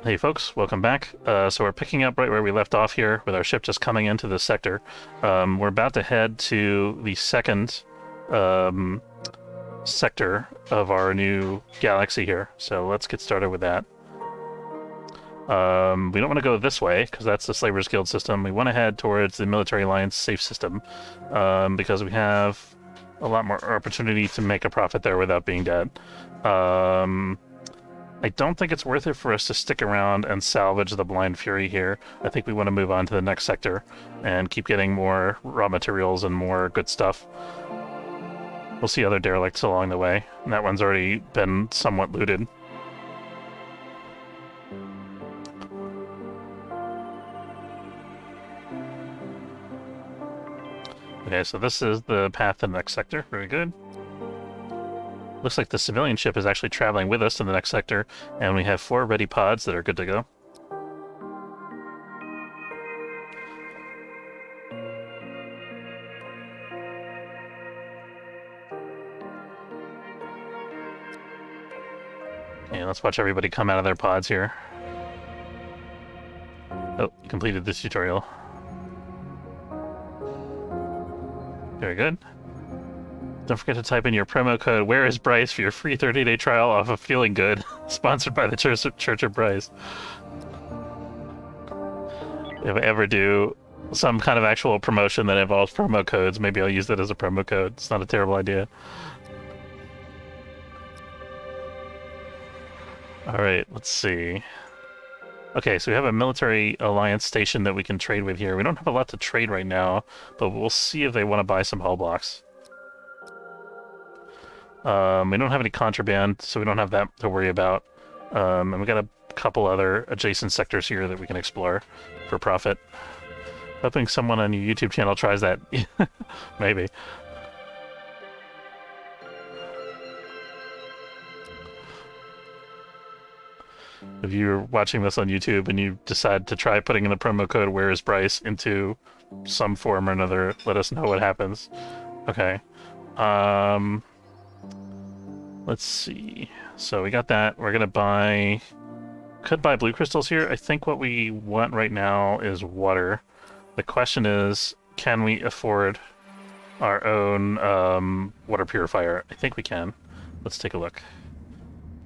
Hey folks, welcome back. So we're picking up right where we left off here with our ship just coming into the sector. We're about to head to the second um, sector of our new galaxy here. So let's get started with that. We don't want to go this way because that's the Slavers Guild system. We want to head towards the Military Alliance safe system because we have a lot more opportunity to make a profit there without being dead. I don't think it's worth it for us to stick around and salvage the Blind Fury here. I think we want to move on to the next sector and keep getting more raw materials and more good stuff. We'll see other derelicts along the way, and that one's already been somewhat looted. Okay, so this is the path to the next sector. Very good. Looks like the civilian ship is actually traveling with us to the next sector, and we have 4 ready pods that are good to go. Okay, let's watch everybody come out of their pods here. Oh, completed this tutorial. Very good. Don't forget to type in your promo code "Where is Bryce" for your free 30-day trial off of Feeling Good, sponsored by the Church of Bryce. If I ever do some kind of actual promotion that involves promo codes, maybe I'll use that as a promo code. It's not a terrible idea. Alright, let's see. Okay, so we have a military alliance station that we can trade with here. We don't have a lot to trade right now, but we'll see if they want to buy some hull blocks. We don't have any contraband, so we don't have that to worry about. And we got a couple other adjacent sectors here that we can explore for profit. Hoping someone on your YouTube channel tries that. Maybe. If you're watching this on YouTube and you decide to try putting in the promo code "Where is Bryce" into some form or another, let us know what happens. Okay. Let's see. So we got that. We're gonna buy... Could buy blue crystals here. I think what we want right now is water. The question is, can we afford our own water purifier? I think we can. Let's take a look.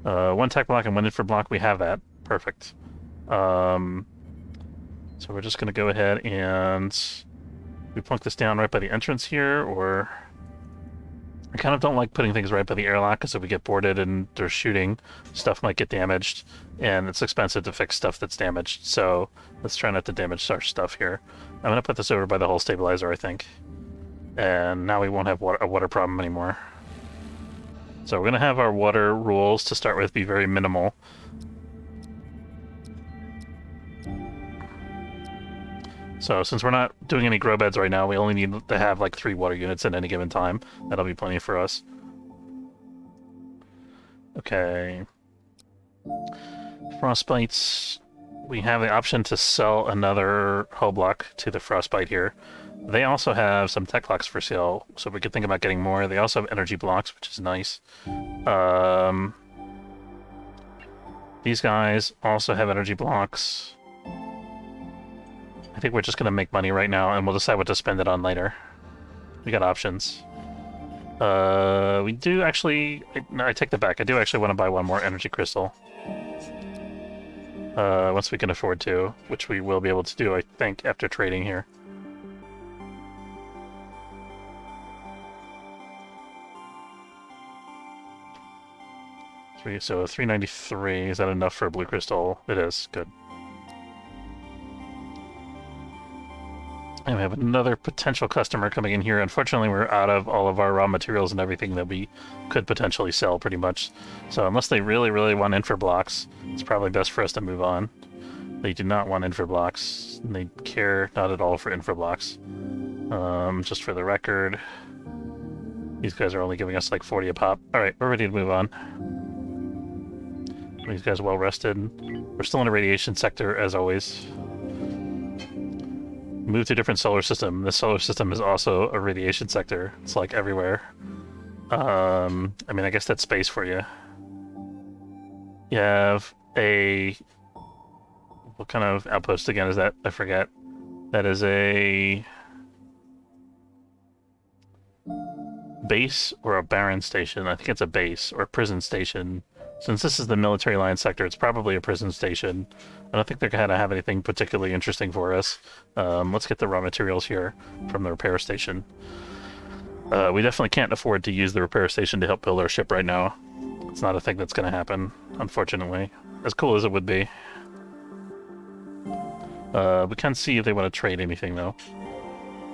1 tech block and 1 infra block. We have that. Perfect. So we're just gonna go ahead and... We plunk this down right by the entrance here, or... I kind of don't like putting things right by the airlock, because if we get boarded and they're shooting, stuff might get damaged, and it's expensive to fix stuff that's damaged, so let's try not to damage our stuff here. I'm going to put this over by the hull stabilizer, I think. And now we won't have a water problem anymore. So we're going to have our water rules, to start with, be very minimal. So since we're not doing any grow beds right now, we only need to have like 3 water units at any given time. That'll be plenty for us. Okay. Frostbites. We have the option to sell another hull block to the Frostbite here. They also have some tech blocks for sale, so we could think about getting more. They also have energy blocks, which is nice. These guys also have energy blocks. I think we're just going to make money right now, and we'll decide what to spend it on later. We got options. We do actually... No, I take that back. I do actually want to buy 1 more energy crystal. Once we can afford to, which we will be able to do, I think, after trading here. So 393, is that enough for a blue crystal? It is. Good. And we have another potential customer coming in here. Unfortunately, we're out of all of our raw materials and everything that we could potentially sell, pretty much. So unless they really, really want infra blocks, it's probably best for us to move on. They do not want infra blocks. They care not at all for infra blocks. Just for the record, these guys are only giving us like 40 a pop. Alright, we're ready to move on. These guys are well rested. We're still in a radiation sector, as always. Move to a different solar system. This solar system is also a radiation sector. It's like everywhere. I mean, I guess that's space for you. You have a What kind of outpost again is that? I forget. That is a base or a barren station. I think it's a base or a prison station. Since this is the military line sector, it's probably a prison station. I don't think they're going to have anything particularly interesting for us. Let's get the raw materials here from the repair station. We definitely can't afford to use the repair station to help build our ship right now. It's not a thing that's going to happen, unfortunately. As cool as it would be. We can see if they want to trade anything, though.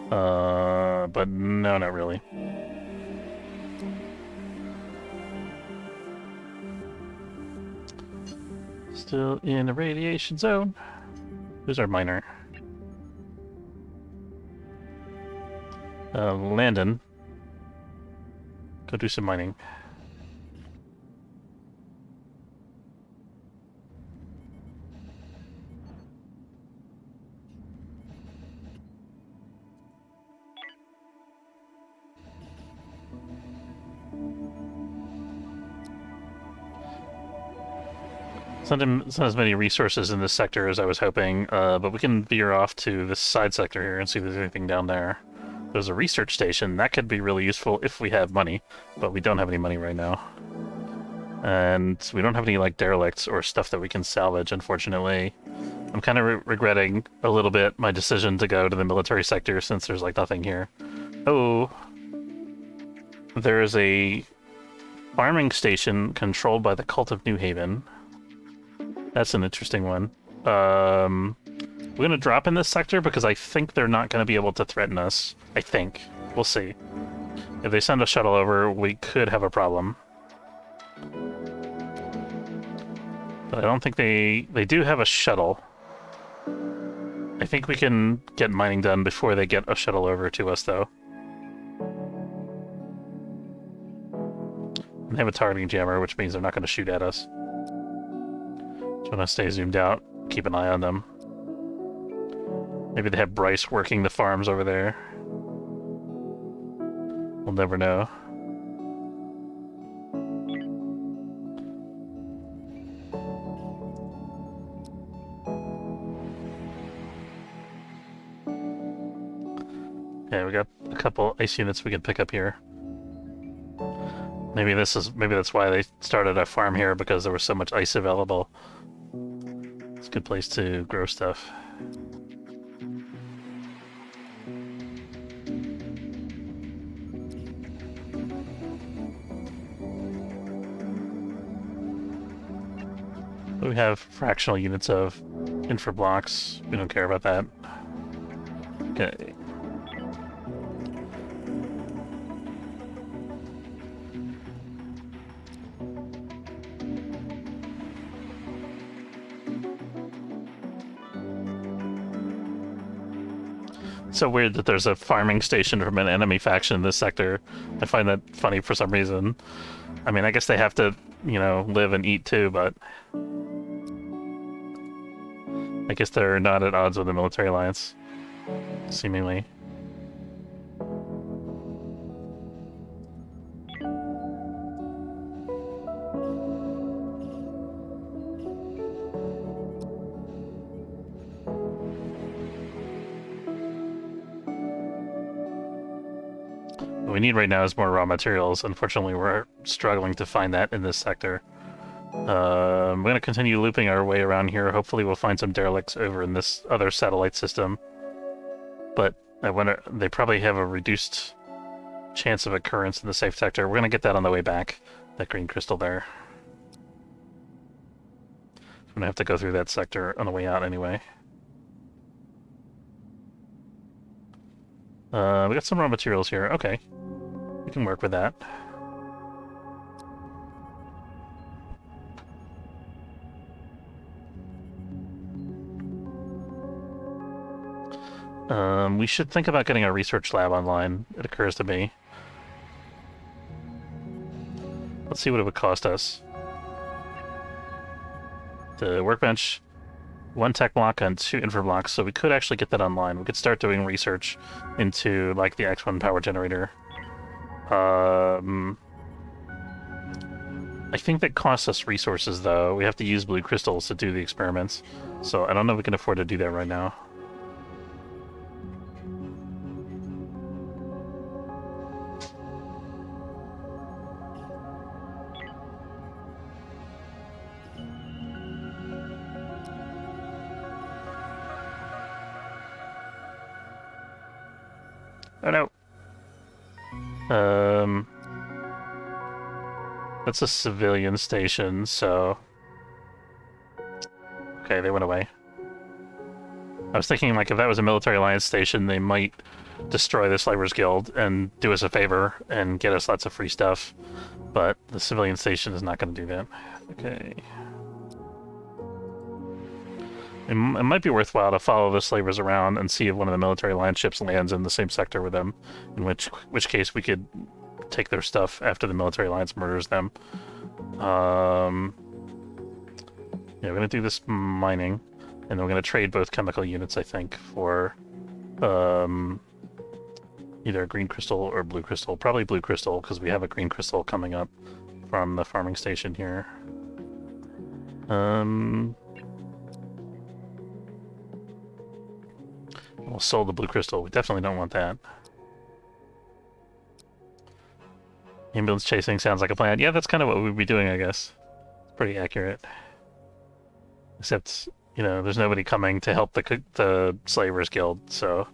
But no, not really. Still in a radiation zone. Who's our miner? Landon. Go do some mining. It's not as many resources in this sector as I was hoping, but we can veer off to this side sector here and see if there's anything down there. There's a research station. That could be really useful if we have money, but we don't have any money right now. And we don't have any, like, derelicts or stuff that we can salvage, unfortunately. I'm kind of regretting a little bit my decision to go to the military sector since there's, like, nothing here. Oh. There is a farming station controlled by the Cult of New Haven. That's an interesting one. We're going to drop in this sector because I think they're not going to be able to threaten us. I think. We'll see. If they send a shuttle over, we could have a problem. But I don't think they do have a shuttle. I think we can get mining done before they get a shuttle over to us, though. They have a targeting jammer, which means they're not going to shoot at us. Just want to stay zoomed out, keep an eye on them. Maybe they have Bryce working the farms over there. We'll never know. Yeah, we got a couple ice units we can pick up here. Maybe that's why they started a farm here, because there was so much ice available. It's a good place to grow stuff. We have fractional units of infra blocks. We don't care about that. Okay. So weird that there's a farming station from an enemy faction in this sector. I find that funny for some reason. I mean, I guess they have to, you know, live and eat too, but I guess they're not at odds with the military alliance, seemingly. What we need right now is more raw materials. Unfortunately, we're struggling to find that in this sector. We're going to continue looping our way around here. Hopefully we'll find some derelicts over in this other satellite system. But I wonder, they probably have a reduced chance of occurrence in the safe sector. We're going to get that on the way back, that green crystal there. I'm going to have to go through that sector on the way out anyway. We got some raw materials here. Okay. We can work with that. We should think about getting a research lab online, it occurs to me. Let's see what it would cost us. The workbench, 1 tech block and 2 infra blocks, so we could actually get that online. We could start doing research into, like, the X1 power generator. I think that costs us resources, though. We have to use blue crystals to do the experiments. So I don't know if we can afford to do that right now. Oh no. That's a civilian station, so... Okay, they went away. I was thinking, like, if that was a military alliance station, they might destroy the Slavers Guild and do us a favor and get us lots of free stuff. But the civilian station is not going to do that. Okay. It might be worthwhile to follow the Slavers around and see if one of the military alliance ships lands in the same sector with them, in which case we could take their stuff after the military alliance murders them. Yeah, we're going to do this mining, and we're going to trade both chemical units, I think, for either a green crystal or blue crystal. Probably blue crystal, because we have a green crystal coming up from the farming station here. We'll sell the blue crystal. We definitely don't want that. Ambulance chasing sounds like a plan. Yeah, that's kind of what we'd be doing, I guess. It's pretty accurate. Except, you know, there's nobody coming to help the Slavers Guild, so...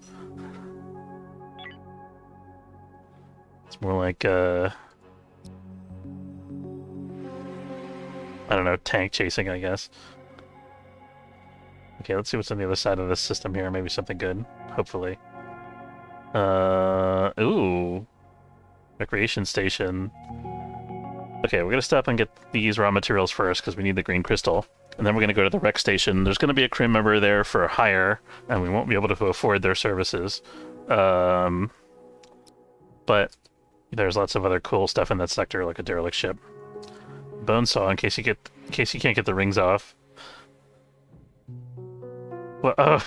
It's more like, I don't know, tank chasing, I guess. Okay, let's see what's on the other side of this system here. Maybe something good, hopefully. Ooh. Recreation station. Okay, we're gonna stop and get these raw materials first, because we need the green crystal. And then we're gonna go to the rec station. There's gonna be a crew member there for hire, and we won't be able to afford their services. But there's lots of other cool stuff in that sector, like a derelict ship. Bone saw, in case you can't get the rings off. Well, oh.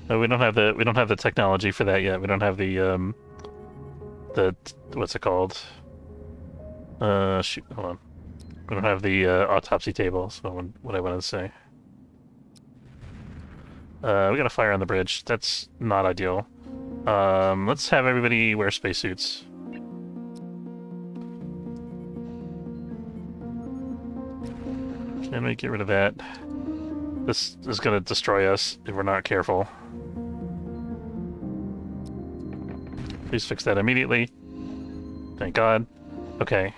No, we don't have the technology for that yet. We don't have the what's it called? Shoot, hold on. We don't have the autopsy table. So what I wanted to say. We got a fire on the bridge. That's not ideal. Let's have everybody wear spacesuits. Can we get rid of that? This is going to destroy us if we're not careful. Please fix that immediately. Thank God. Okay.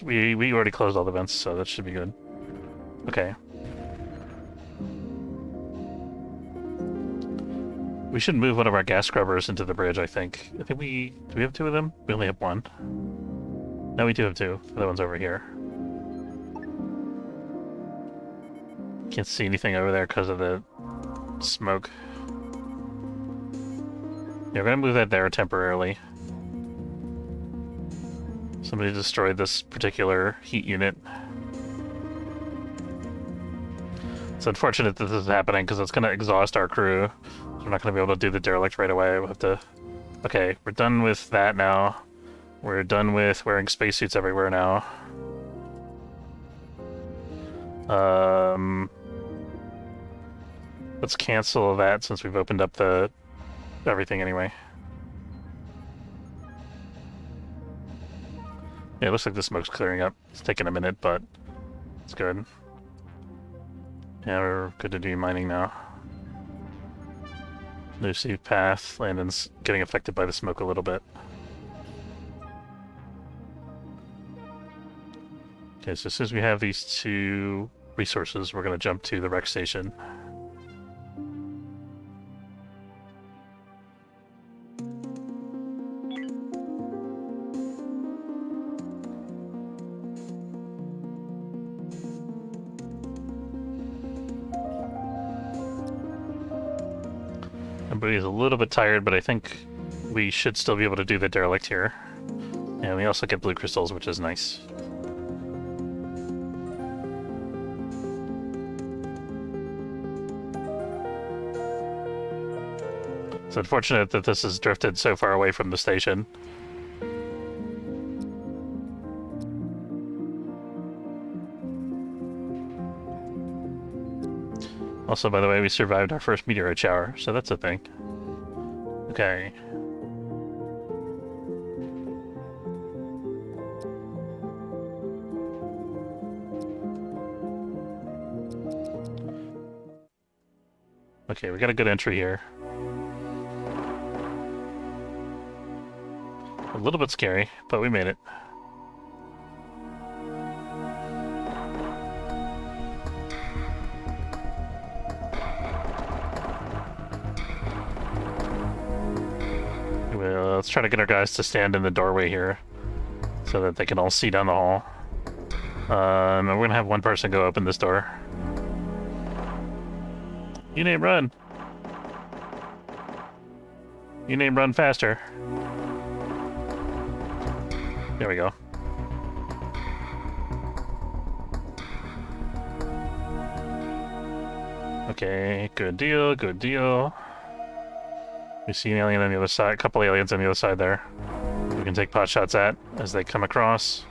We already closed all the vents, so that should be good. Okay. We should move one of our gas scrubbers into the bridge, I think. Do we have two of them? We only have one. No, we do have two. The other one's over here. Can't see anything over there because of the smoke. Yeah, we're gonna move that there temporarily. Somebody destroyed this particular heat unit. It's unfortunate that this is happening because it's gonna exhaust our crew. We're not gonna be able to do the derelict right away. We'll have to... Okay, we're done with that now. We're done with wearing spacesuits everywhere now. Let's cancel that since we've opened up the everything anyway. Yeah, it looks like the smoke's clearing up. It's taking a minute, but it's good. Yeah, we're good to do mining now. Lucy, path. Landon's getting affected by the smoke a little bit. Okay, so as soon as we have these two resources, we're going to jump to the rec station. Everybody's a little bit tired, but I think we should still be able to do the derelict here. And we also get blue crystals, which is nice. It's unfortunate that this has drifted so far away from the station. Also, by the way, we survived our first meteorite shower, so that's a thing. Okay. Okay, we got a good entry here. A little bit scary, but we made it. Well, let's try to get our guys to stand in the doorway here so that they can all see down the hall. And we're gonna have one person go open this door. You name run. You name run faster. There we go. Okay, good deal, good deal. We see an alien on the other side, a couple aliens on the other side there. We can take pot shots at as they come across.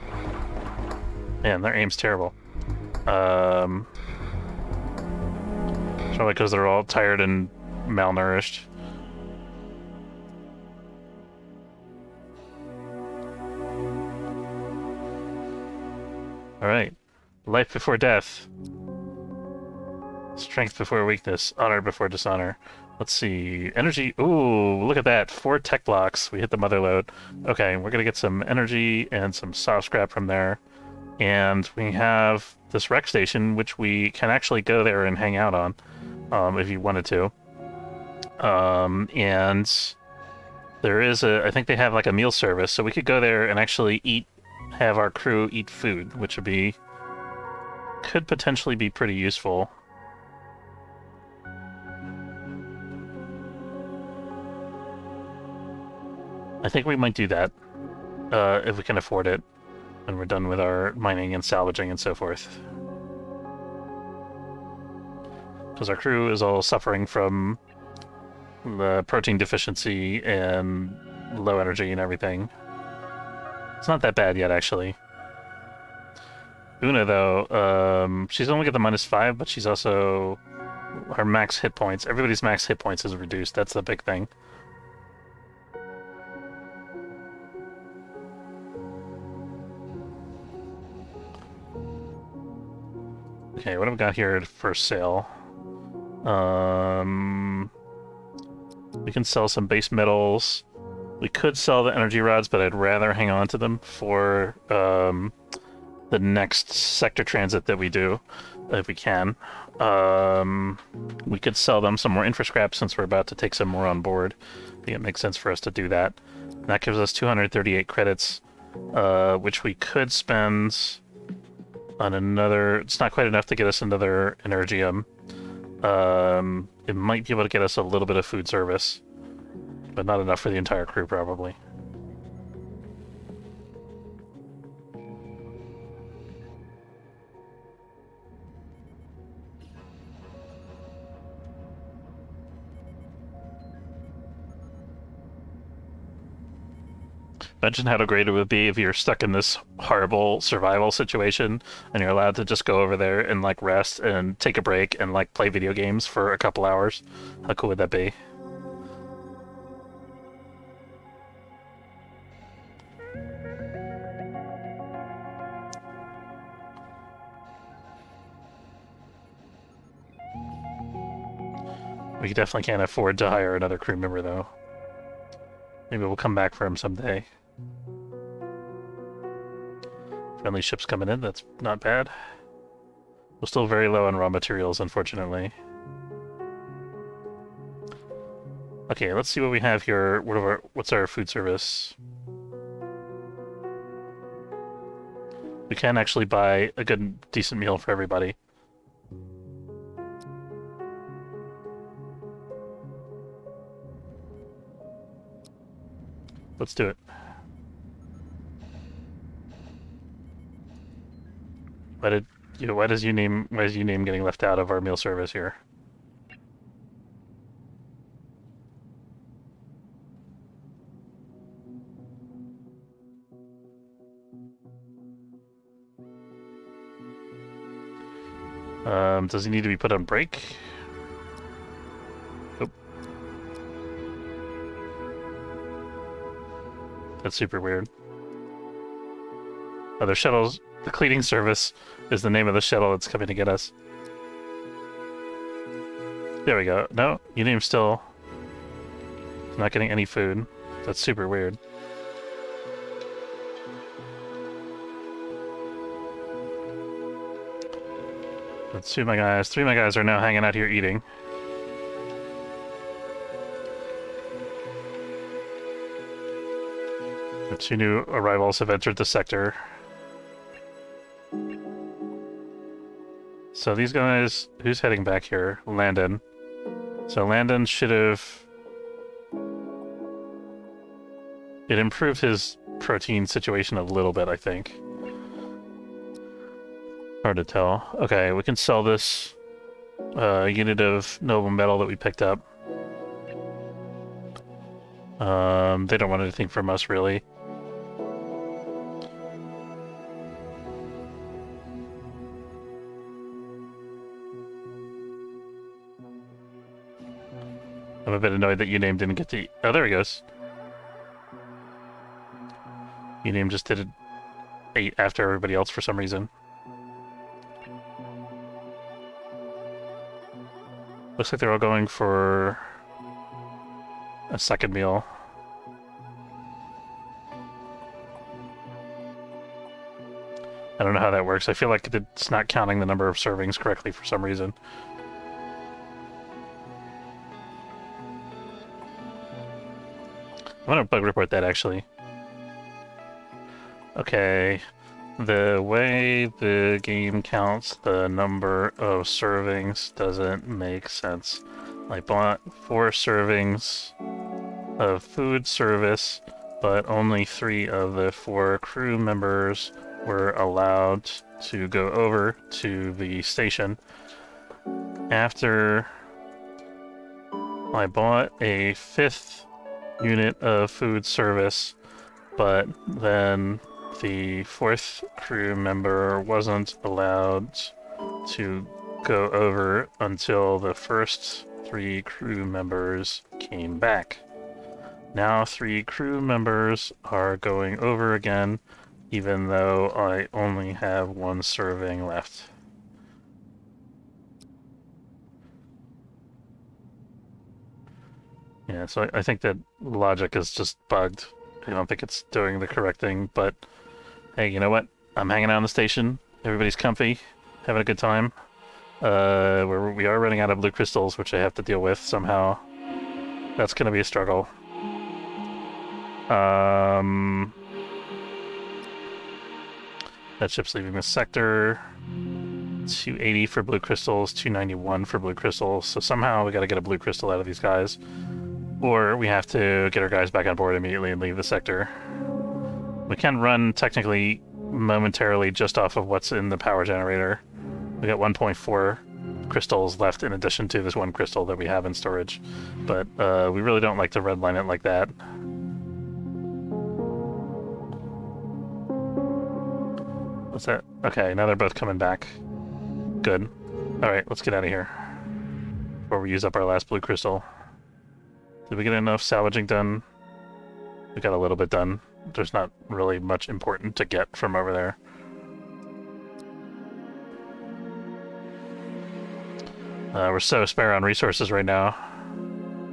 Man, their aim's terrible. Probably because they're all tired and malnourished. Alright. Life before death. Strength before weakness. Honor before dishonor. Let's see. Energy. Ooh, look at that. 4 tech blocks. We hit the mother load. Okay, we're gonna get some energy and some soft scrap from there. And we have this rec station, which we can actually go there and hang out on, if you wanted to. And there is I think they have like a meal service, so we could go there and actually have our crew eat food, which could potentially be pretty useful. I think we might do that, if we can afford it, when we're done with our mining and salvaging and so forth. Because our crew is all suffering from the protein deficiency and low energy and everything. It's not that bad yet, actually. Una, though, she's only got the -5, but she's also... her max hit points. Everybody's max hit points is reduced. That's the big thing. Okay, what have we got here for sale? We can sell some base metals. We could sell the energy rods, but I'd rather hang on to them for the next sector transit that we do, if we can. We could sell them some more infra scrap since we're about to take some more on board. I think it makes sense for us to do that. And that gives us 238 credits, which we could spend on another... It's not quite enough to get us another Energium. It might be able to get us a little bit of food service, but not enough for the entire crew, probably. Imagine how great it would be if you're stuck in this horrible survival situation and you're allowed to just go over there and like rest and take a break and like play video games for a couple hours. How cool would that be? We definitely can't afford to hire another crew member, though. Maybe we'll come back for him someday. Friendly ships coming in, that's not bad. We're still very low on raw materials, unfortunately. Okay, let's see what we have here. What's our food service? We can actually buy a good, decent meal for everybody. Let's do it. Why is Uname getting left out of our meal service here? Does he need to be put on break? Nope. That's super weird. Other shuttles. The cleaning service is the name of the shuttle that's coming to get us. There we go. No, Uname still not getting any food. That's super weird. That's two of my guys. Three of my guys are now hanging out here eating. The two new arrivals have entered the sector. So these guys, who's heading back here? Landon. So Landon should have... It improved his protein situation a little bit, I think. Hard to tell. Okay, we can sell this unit of noble metal that we picked up. They don't want anything from us, really. I'm a bit annoyed that Uname didn't get to... Oh, there he goes. Uname just did it 8 after everybody else for some reason. Looks like they're all going for a second meal. I don't know how that works. I feel like it's not counting the number of servings correctly for some reason. I'm gonna bug report that, actually. Okay. The way the game counts the number of servings doesn't make sense. I bought 4 servings of food service, but only 3 of the 4 crew members were allowed to go over to the station. After I bought a 5th unit of food service, but then the 4th crew member wasn't allowed to go over until the first 3 crew members came back. Now 3 crew members are going over again, even though I only have 1 serving left. Yeah, so I think that logic is just bugged. I don't think it's doing the correct thing, but hey, you know what? I'm hanging out on the station. Everybody's comfy, having a good time. We are running out of blue crystals, which I have to deal with somehow. That's going to be a struggle. That ship's leaving the sector. 280 for blue crystals, 291 for blue crystals. So somehow we got to get a blue crystal out of these guys. Or we have to get our guys back on board immediately and leave the sector. We can run, technically, momentarily just off of what's in the power generator. We got 1.4 crystals left in addition to this 1 crystal that we have in storage. But we really don't like to redline it like that. What's that? Okay, now they're both coming back. Good. Alright, let's get out of here before we use up our last blue crystal. Did we get enough salvaging done? We got a little bit done. There's not really much important to get from over there. We're so spare on resources right now.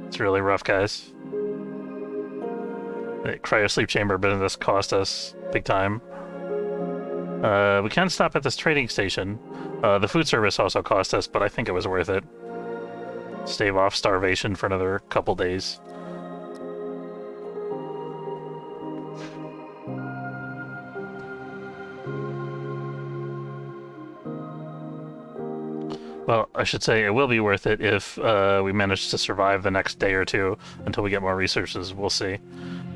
It's really rough, guys. The cryo-sleep chamber business cost us big time. We can stop at this trading station. The food service also cost us, but I think it was worth it. Stave off starvation for another couple days. Well, I should say it will be worth it if we manage to survive the next day or two until we get more resources. We'll see.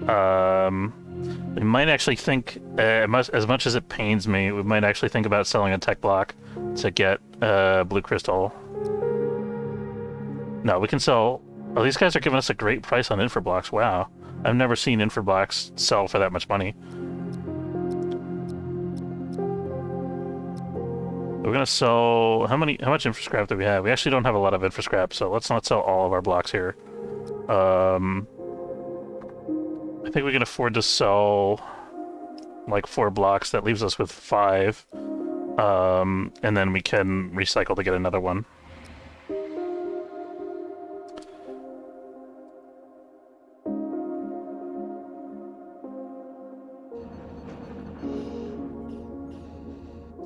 We might actually think, as much as it pains me, we might actually think about selling a tech block to get blue crystal. No, we can sell... Oh, these guys are giving us a great price on infra blocks. Wow. I've never seen infra blocks sell for that much money. We're gonna sell how much infra scrap do we have? We actually don't have a lot of infra scrap, so let's not sell all of our blocks here. I think we can afford to sell like 4 blocks. That leaves us with 5. And then we can recycle to get another one.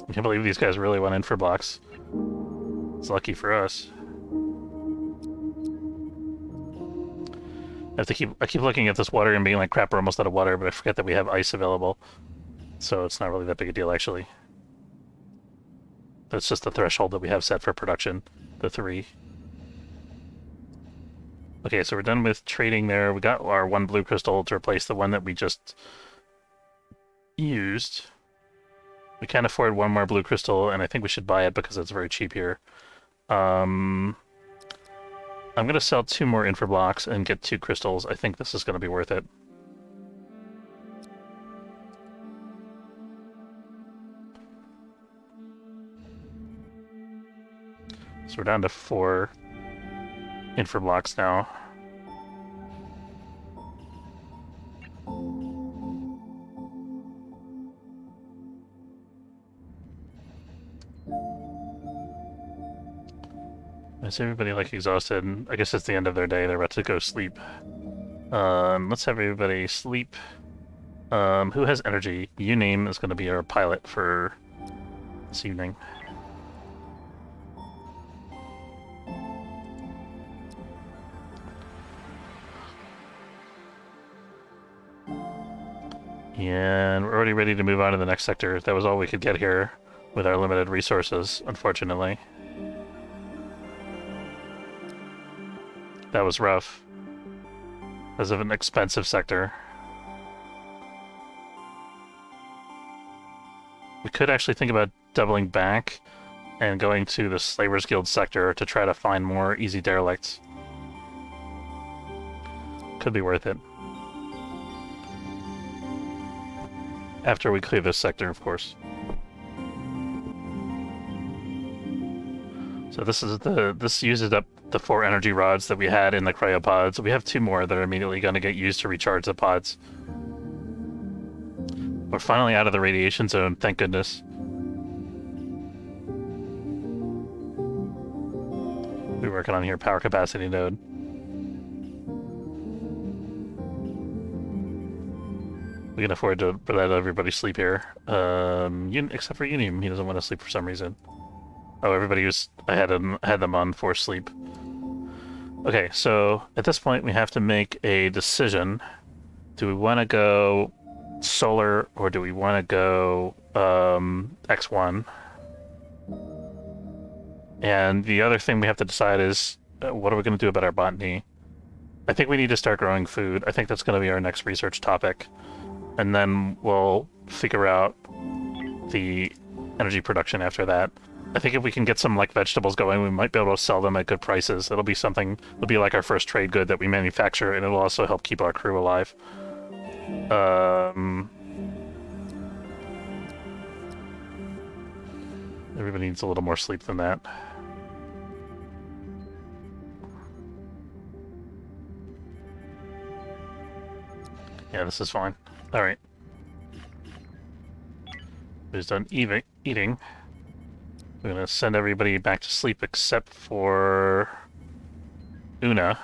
I can't believe these guys really went in for blocks. It's lucky for us. I keep looking at this water and being like, crap, we're almost out of water, but I forget that we have ice available. So it's not really that big a deal, actually. That's just the threshold that we have set for production, the 3. Okay, so we're done with trading there. We got our 1 blue crystal to replace the one that we just used. We can't afford 1 more blue crystal, and I think we should buy it because it's very cheap here. I'm going to sell 2 more infra blocks and get 2 crystals. I think this is going to be worth it. So we're down to 4 infra blocks now. Is everybody like exhausted? I guess it's the end of their day. They're about to go sleep. Let's have everybody sleep. Who has energy? Uname is going to be our pilot for this evening. And we're already ready to move on to the next sector. That was all we could get here with our limited resources, unfortunately. That was rough. As of an expensive sector. We could actually think about doubling back and going to the Slavers Guild sector to try to find more easy derelicts. Could be worth it. After we clear this sector, of course. So this uses up the 4 energy rods that we had in the cryopods. We have 2 more that are immediately going to get used to recharge the pods. We're finally out of the radiation zone, thank goodness. We're working on here, power capacity node. We can afford to let everybody sleep here. Except for Unium, he doesn't want to sleep for some reason. Oh, everybody was... I had them on forced sleep. Okay, so at this point we have to make a decision. Do we want to go solar or do we want to go X1? And the other thing we have to decide is what are we going to do about our botany? I think we need to start growing food. I think that's going to be our next research topic. And then we'll figure out the energy production after that. I think if we can get some like vegetables going, we might be able to sell them at good prices. It'll be something, it'll be like our first trade good that we manufacture, and it'll also help keep our crew alive. Everybody needs a little more sleep than that. Yeah, this is fine. Alright. Who's done eating. We're gonna send everybody back to sleep except for Una.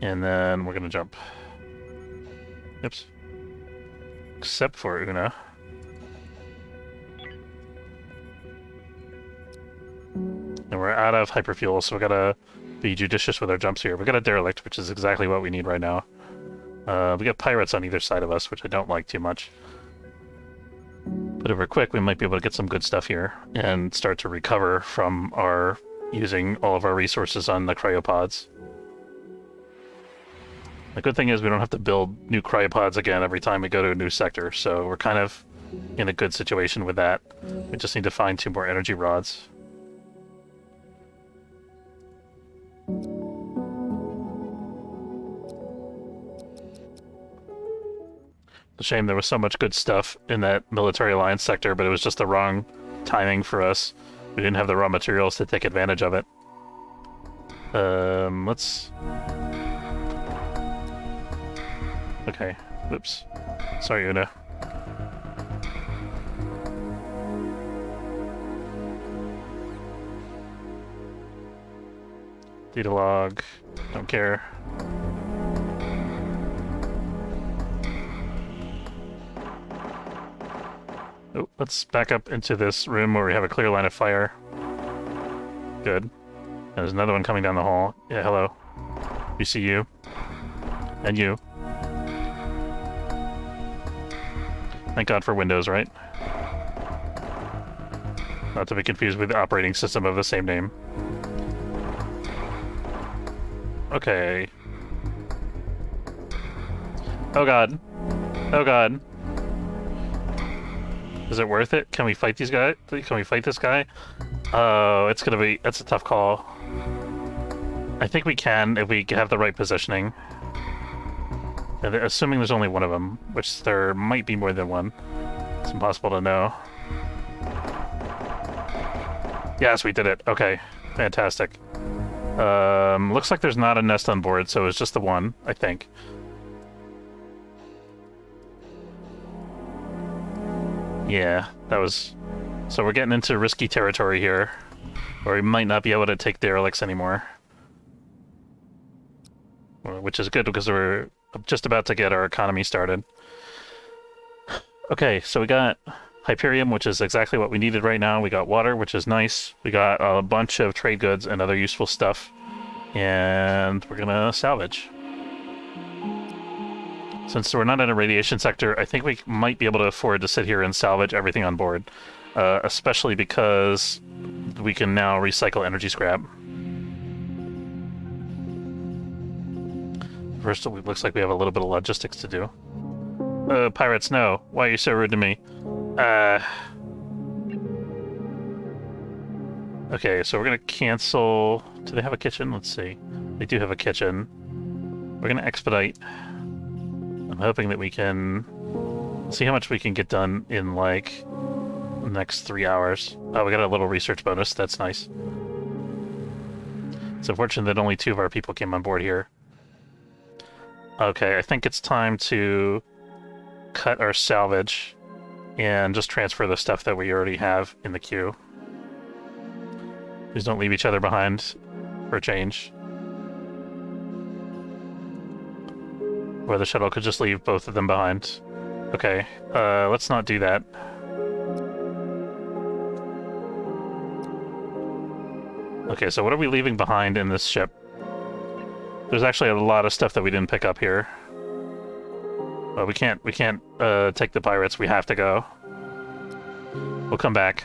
And then we're gonna jump. Oops. Except for Una. And we're out of hyperfuel, so we gotta be judicious with our jumps here. We got a derelict, which is exactly what we need right now. We got pirates on either side of us, which I don't like too much. But if we're quick, we might be able to get some good stuff here and start to recover from our using all of our resources on the cryopods. The good thing is we don't have to build new cryopods again every time we go to a new sector, so we're kind of in a good situation with that. We just need to find 2 more energy rods. It's a shame there was so much good stuff in that military alliance sector, but it was just the wrong timing for us. We didn't have the raw materials to take advantage of it. Let's... Okay. Whoops. Sorry, Una. Data log. Don't care. Oh, let's back up into this room where we have a clear line of fire. Good. There's another one coming down the hall. Yeah, hello. We see you. And you. Thank God for Windows, right? Not to be confused with the operating system of the same name. Okay. Oh God. Oh God. Is it worth it? Can we fight these guys? Can we fight this guy? Oh, it's gonna be... That's a tough call. I think we can if we have the right positioning. Assuming there's only one of them, which there might be more than one. It's impossible to know. Yes, we did it. Okay, fantastic. Looks like there's not a nest on board, so it's just the one, I think. Yeah, that was... So we're getting into risky territory here, where we might not be able to take derelicts anymore. Which is good, because we're just about to get our economy started. Okay, so we got Hyperium, which is exactly what we needed right now. We got water, which is nice. We got a bunch of trade goods and other useful stuff. And we're gonna salvage. Since we're not in a radiation sector, I think we might be able to afford to sit here and salvage everything on board. Especially because we can now recycle energy scrap. First, it looks like we have a little bit of logistics to do. Pirates, no. Why are you so rude to me? Okay, so we're gonna cancel... Do they have a kitchen? Let's see. They do have a kitchen. We're gonna expedite. I'm hoping that we can... see how much we can get done in, like, the next 3 hours. Oh, we got a little research bonus. That's nice. It's unfortunate that only 2 of our people came on board here. Okay, I think it's time to cut our salvage and just transfer the stuff that we already have in the queue. Please don't leave each other behind for a change. Or the shuttle could just leave both of them behind. Okay, let's not do that. Okay, so what are we leaving behind in this ship? There's actually a lot of stuff that we didn't pick up here. Well, we can't take the pirates. We have to go. We'll come back.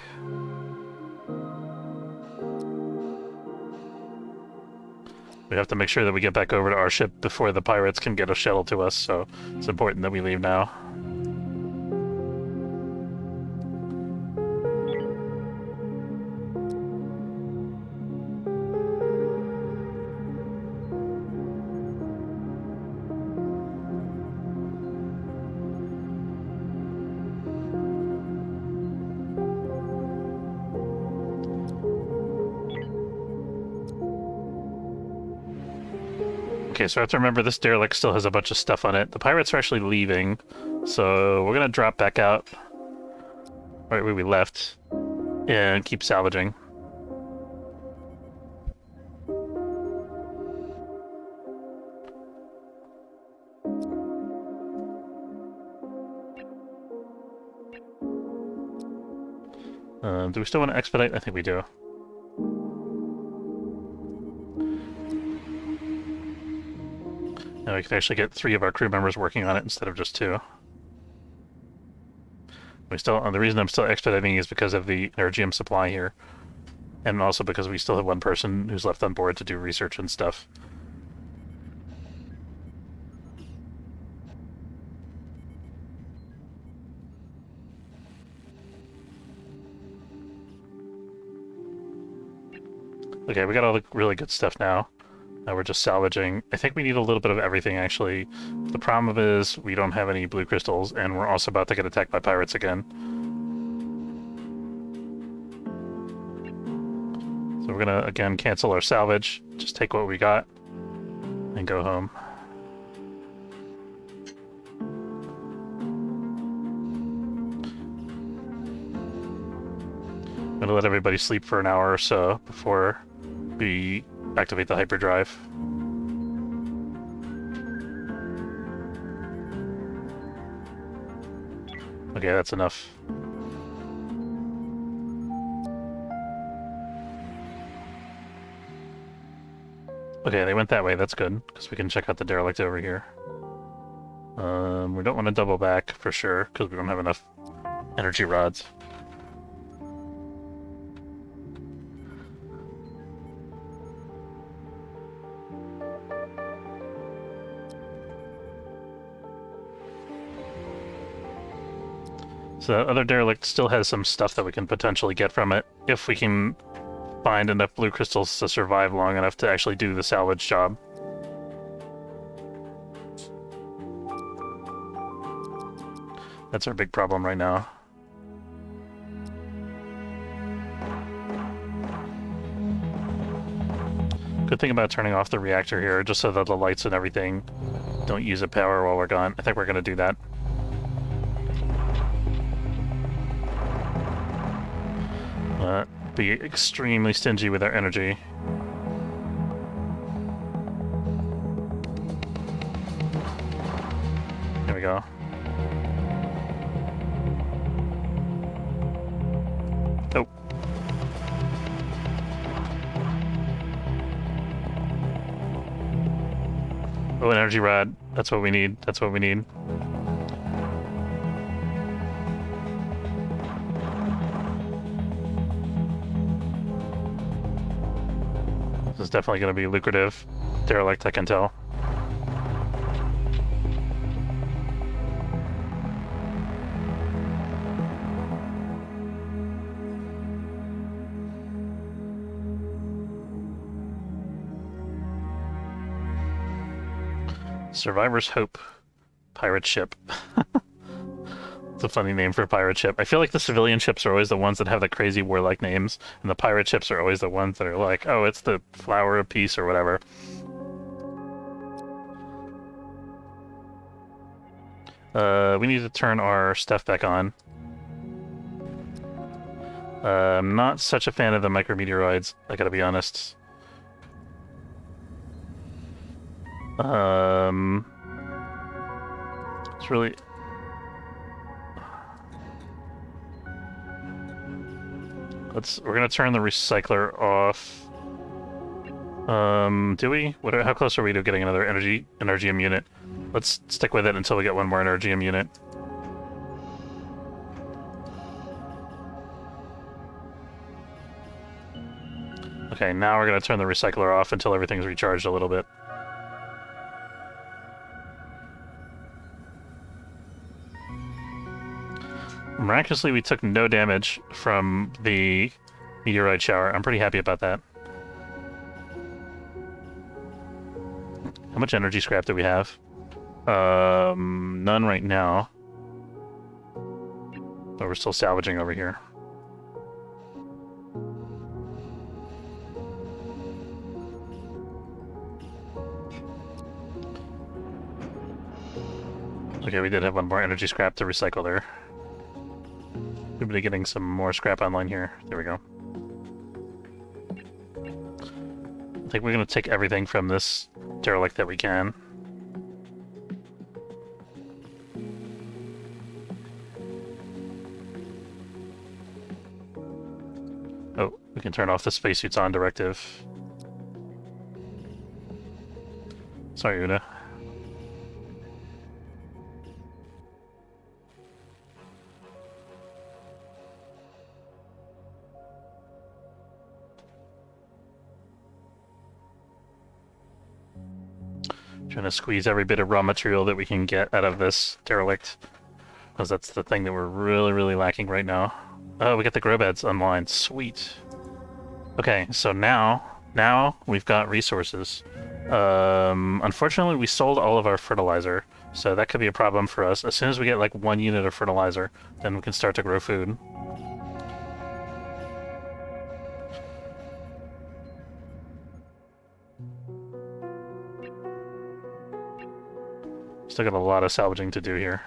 We have to make sure that we get back over to our ship before the pirates can get a shuttle to us, so it's important that we leave now. Okay, so I have to remember this derelict still has a bunch of stuff on it. The pirates are actually leaving, so we're gonna drop back out right where we left and keep salvaging. Do we still want to expedite? I think we do. Now we can actually get 3 of our crew members working on it instead of just 2. The reason I'm still expediting is because of the energium supply here. And also because we still have 1 person who's left on board to do research and stuff. Okay, we got all the really good stuff now. Now we're just salvaging. I think we need a little bit of everything, actually. The problem is we don't have any blue crystals, and we're also about to get attacked by pirates again. So we're gonna, again, cancel our salvage, just take what we got, and go home. I'm gonna let everybody sleep for an hour or so before we activate the hyperdrive. Okay, that's enough. Okay, they went that way, that's good, because we can check out the derelict over here. We don't want to double back for sure, because we don't have enough energy rods. So that other derelict still has some stuff that we can potentially get from it, if we can find enough blue crystals to survive long enough to actually do the salvage job. That's our big problem right now. Good thing about turning off the reactor here, just so that the lights and everything don't use up power while we're gone. I think we're going to do that. Be extremely stingy with our energy. There we go. Oh. Oh, an energy rod. That's what we need. That's what we need. This is definitely going to be lucrative. Derelict, I can tell. Survivor's Hope. Pirate ship. It's a funny name for a pirate ship. I feel like the civilian ships are always the ones that have the crazy warlike names, and the pirate ships are always the ones that are like, oh, it's the Flower of Peace or whatever. We need to turn our stuff back on. I'm not such a fan of the micrometeoroids, I gotta be honest. It's really... We're gonna turn the recycler off. Do we? How close are we to getting another energium unit? Let's stick with it until we get one more energium unit. Okay, now we're gonna turn the recycler off until everything's recharged a little bit. Miraculously, we took no damage from the meteorite shower. I'm pretty happy about that. How much energy scrap do we have? None right now. But we're still salvaging over here. Okay, we did have one more energy scrap to recycle there. We've been getting some more scrap online here. There we go. I think we're going to take everything from this derelict that we can. Oh, we can turn off the spacesuits on directive. Sorry, Una. Trying to squeeze every bit of raw material that we can get out of this derelict, because that's the thing that we're really, really lacking right now. Oh, we got the grow beds online. Sweet. Okay, so now we've got resources. Unfortunately, we sold all of our fertilizer, so that could be a problem for us. As soon as we get like 1 unit of fertilizer, then we can start to grow food. Still got a lot of salvaging to do here.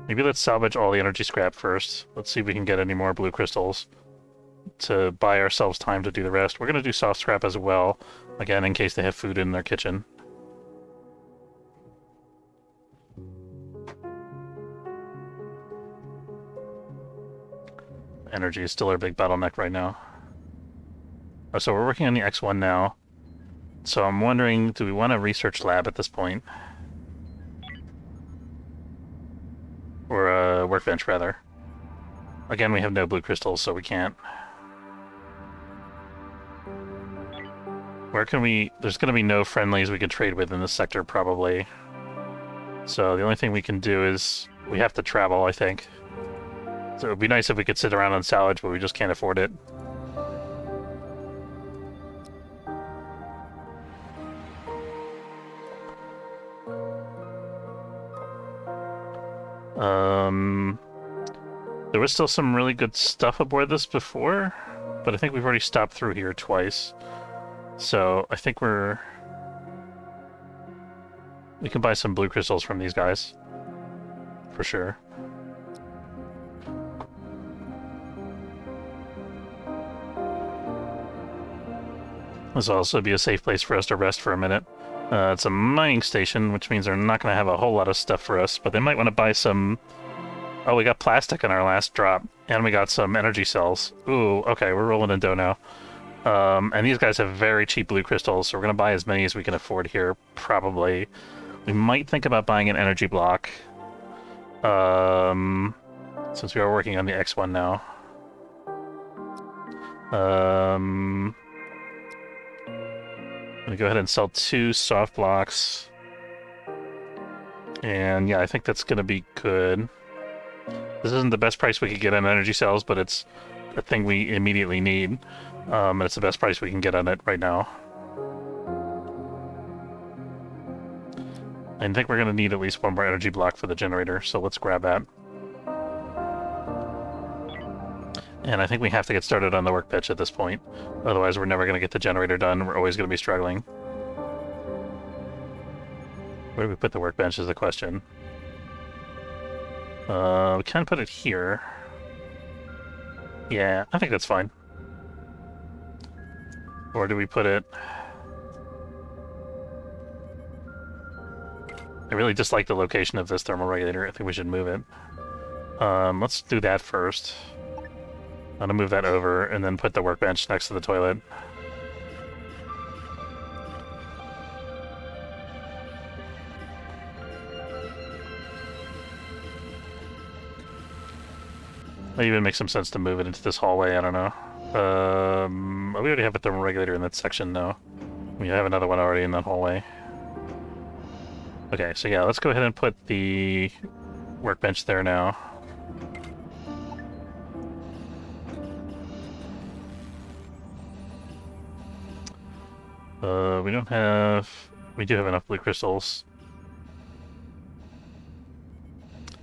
Maybe let's salvage all the energy scrap first. Let's see if we can get any more blue crystals to buy ourselves time to do the rest. We're going to do soft scrap as well, again, in case they have food in their kitchen. Energy is still our big bottleneck right now. Oh, so we're working on the X1 now. So I'm wondering, do we want a research lab at this point? Or a workbench, rather. Again, we have no blue crystals, so we can't. Where can we... There's going to be no friendlies we can trade with in this sector, probably. So the only thing we can do is... We have to travel, I think. So it would be nice if we could sit around and salvage, but we just can't afford it. There was still some really good stuff aboard this before, but I think we've already stopped through here twice. So I think we can buy some blue crystals from these guys. For sure. This will also be a safe place for us to rest for a minute. It's a mining station, which means they're not going to have a whole lot of stuff for us, but they might want to buy some... Oh, we got plastic in our last drop, and we got some energy cells. Ooh, okay, we're rolling in dough now. And these guys have very cheap blue crystals, so we're going to buy as many as we can afford here, probably. We might think about buying an energy block, since we are working on the X1 now. I'm going to go ahead and sell 2 soft blocks. And yeah, I think that's going to be good. This isn't the best price we could get on energy cells, but it's a thing we immediately need. And it's the best price we can get on it right now. I think we're going to need at least 1 more energy block for the generator, so let's grab that. And I think we have to get started on the workbench at this point. Otherwise, we're never going to get the generator done. We're always going to be struggling. Where do we put the workbench is the question. We can put it here. Yeah, I think that's fine. Or do we put it... I really dislike the location of this thermal regulator. I think we should move it. Let's do that first. I'm gonna move that over and then put the workbench next to the toilet. Might even make some sense to move it into this hallway, I don't know. We already have a thermal regulator in that section, though. We have another one already in that hallway. Okay, so yeah, let's go ahead and put the workbench there now. We don't have... We do have enough blue crystals.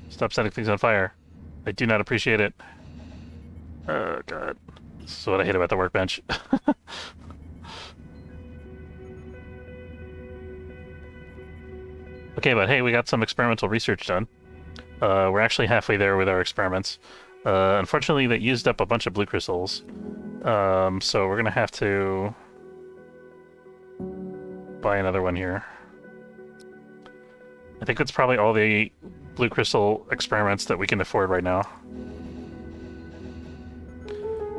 Stop setting things on fire. I do not appreciate it. Oh, God. This is what I hate about the workbench. Okay, but hey, we got some experimental research done. We're actually halfway there with our experiments. Unfortunately, that used up a bunch of blue crystals. So we're gonna have to... buy another one here. I think that's probably all the blue crystal experiments that we can afford right now.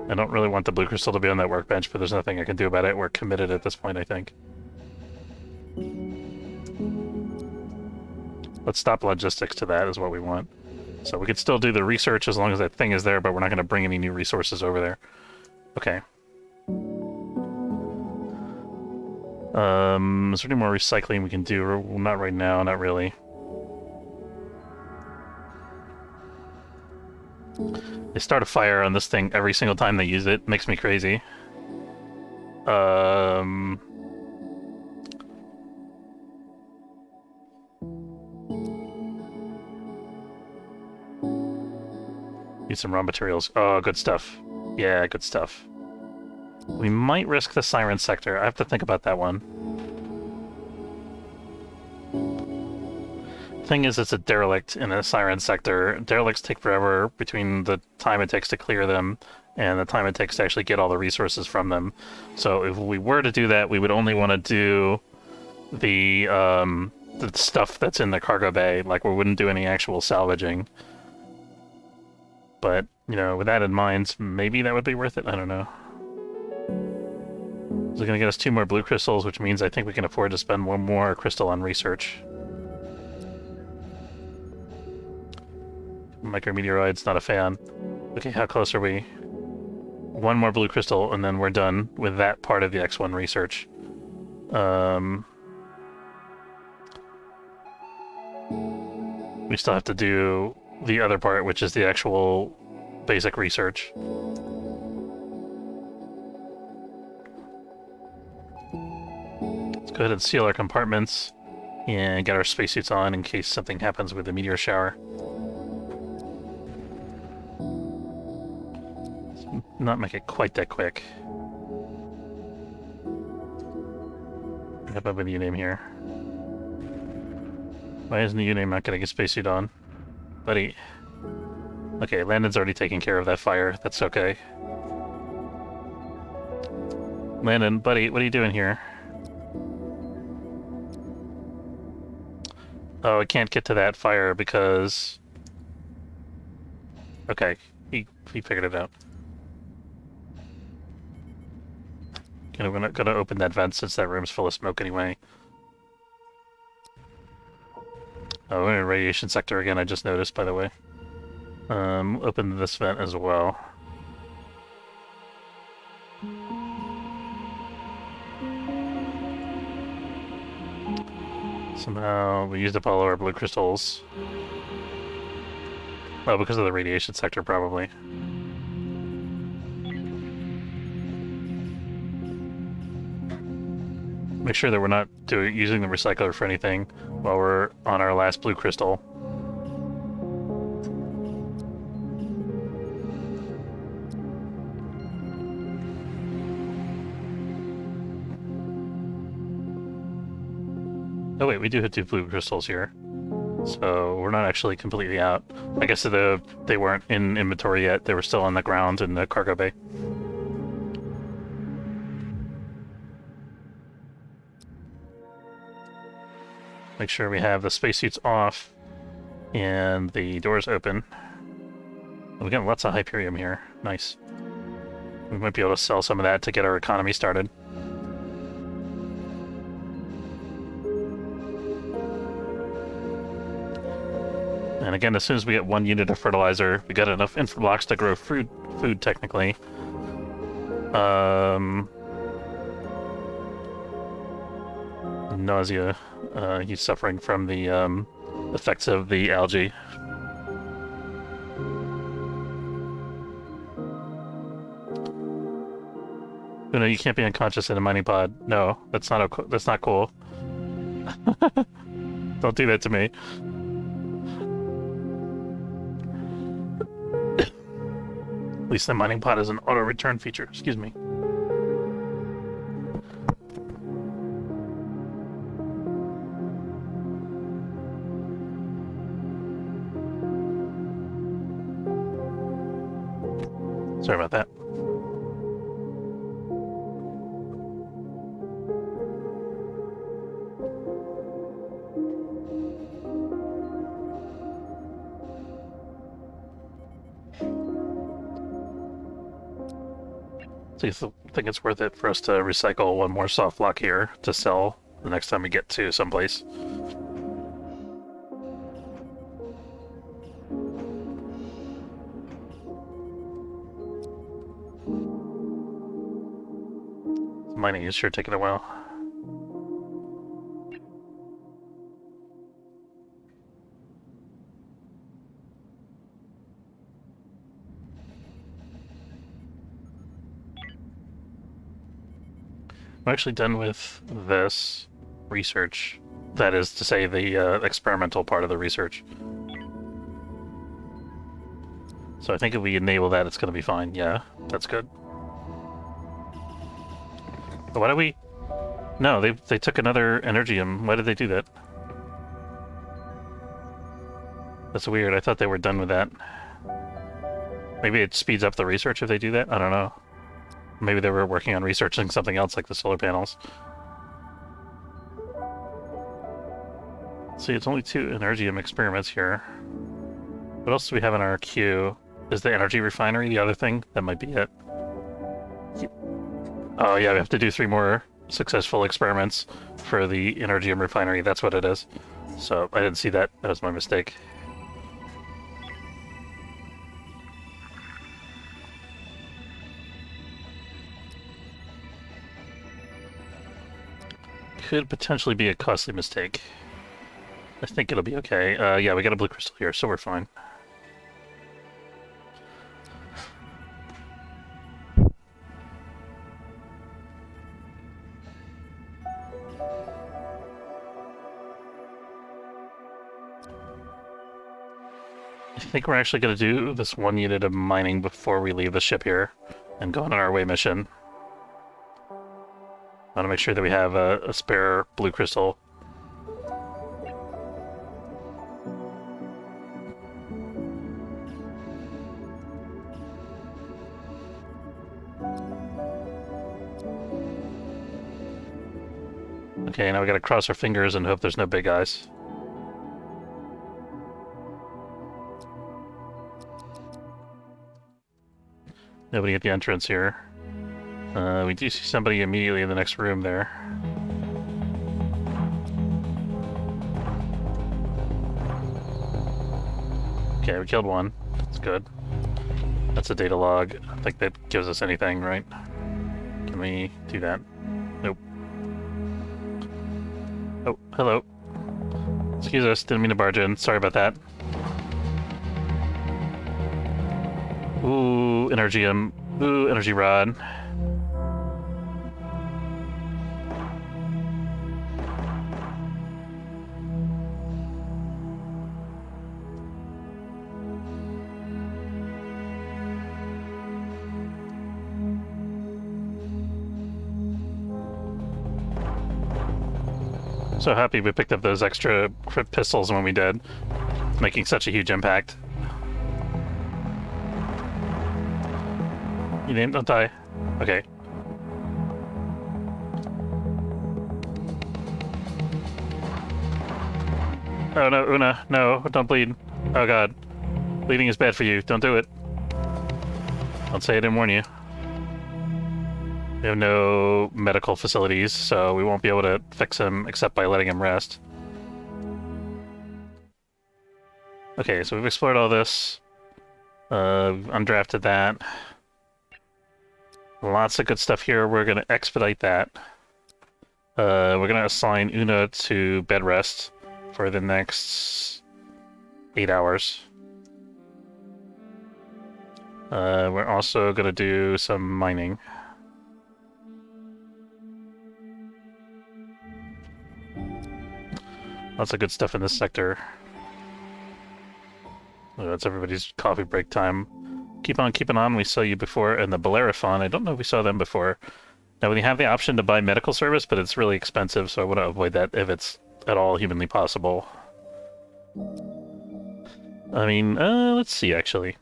I don't really want the blue crystal to be on that workbench, but there's nothing I can do about it. We're committed at this point, I think. Let's stop logistics to that is what we want. So we could still do the research as long as that thing is there, but we're not going to bring any new resources over there. Okay. Is there any more recycling we can do? Well, not right now, not really. They start a fire on this thing every single time they use it. Makes me crazy. Need some raw materials. Oh, good stuff. Yeah, good stuff. We might risk the siren sector. I have to think about that one. thing is, it's a derelict in a siren sector. Derelicts take forever between the time it takes to clear them and the time it takes to actually get all the resources from them. So if we were to do that, we would only want to do the stuff that's in the cargo bay. Like, we wouldn't do any actual salvaging. But, you know, with that in mind, maybe that would be worth it. I don't know. It's going to get us 2 more blue crystals, which means I think we can afford to spend 1 more crystal on research. Micrometeoroids, not a fan. Okay, how close are we? 1 more blue crystal, and then we're done with that part of the X1 research. We still have to do the other part, which is the actual basic research. Let's go ahead and seal our compartments and get our spacesuits on in case something happens with the meteor shower. Let's not make it quite that quick. Have a new name here. Why isn't the U-name not getting a spacesuit on? Buddy. Okay, Landon's already taking care of that fire. That's okay. Landon, buddy, what are you doing here? Oh, I can't get to that fire because... Okay, he figured it out. We're not gonna open that vent since that room's full of smoke anyway. Oh, we're in a radiation sector again, I just noticed, by the way. Open this vent as well. Somehow we used up all our blue crystals. Oh, because of the radiation sector, probably. Make sure that we're not using the recycler for anything while we're on our last blue crystal. Oh wait, we do have 2 blue crystals here. So we're not actually completely out. I guess they weren't in inventory yet. They were still on the ground in the cargo bay. Make sure we have the spacesuits off and the doors open. We got lots of Hyperium here. Nice. We might be able to sell some of that to get our economy started. And again, as soon as we get 1 unit of fertilizer, we got enough infrablocks to grow food technically. Nausea. He's suffering from the effects of the algae. Oh, no, you can't be unconscious in a mining pod. No, that's not cool. Don't do that to me. At least the mining pod has an auto return feature. Excuse me. Sorry about that. So you think it's worth it for us to recycle 1 more soft block here to sell the next time we get to someplace? Mining is sure taking a while. I'm actually done with this research. That is to say, the experimental part of the research. So I think if we enable that, it's going to be fine. Yeah, that's good. But why do we... No, they took another energium. Why did they do that? That's weird. I thought they were done with that. Maybe it speeds up the research if they do that? I don't know. Maybe they were working on researching something else like the solar panels. See, it's only 2 Energium experiments here. What else do we have in our queue? Is the energy refinery the other thing? That might be it. Oh yeah, we have to do 3 more successful experiments for the Energium refinery. That's what it is. So, I didn't see that. That was my mistake. Could potentially be a costly mistake. I think it'll be okay. Yeah, we got a blue crystal here, so we're fine. I think we're actually going to do this 1 unit of mining before we leave the ship here and go on our way mission. I want to make sure that we have a spare blue crystal. Okay, now we gotta cross our fingers and hope there's no big eyes. Nobody at the entrance here. We do see somebody immediately in the next room there. Okay, we killed one. That's good. That's a data log. I think that gives us anything, right? Can we do that? Nope. Oh, hello. Excuse us, didn't mean to barge in. Sorry about that. Ooh, Energium. Ooh, energy rod. So happy we picked up those extra pistols when we did, making such a huge impact. You didn't? Don't die. Okay. Oh no, Una, no, don't bleed. Oh god. Bleeding is bad for you. Don't do it. Don't say I didn't warn you. We have no medical facilities, so we won't be able to fix him except by letting him rest. Okay, so we've explored all this. Undrafted that. Lots of good stuff here. We're going to expedite that. We're going to assign Una to bed rest for the next 8 hours. We're also going to do some mining. Lots of good stuff in this sector. Oh, that's everybody's coffee break time. Keep on keeping on. We saw you before in the Bellerophon. I don't know if we saw them before. Now, we have the option to buy medical service, but it's really expensive, so I want to avoid that if it's at all humanly possible. I mean, let's see, actually.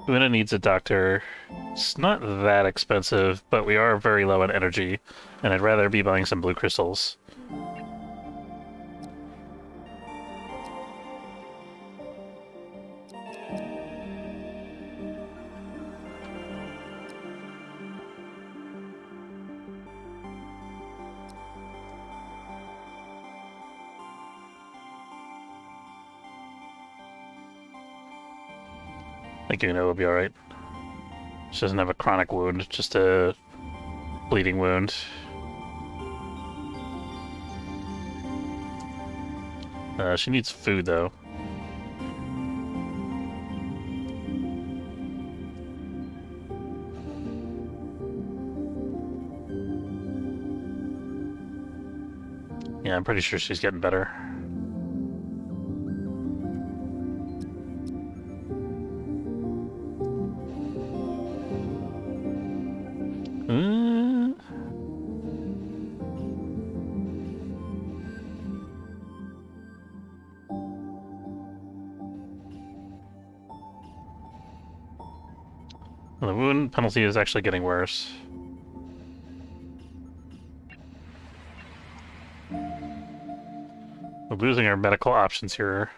Una needs a doctor. It's not that expensive, but we are very low on energy, and I'd rather be buying some blue crystals. I think Una will be alright. She doesn't have a chronic wound, just a bleeding wound. She needs food, though. Yeah, I'm pretty sure she's getting better. The wound penalty is actually getting worse. We're losing our medical options here.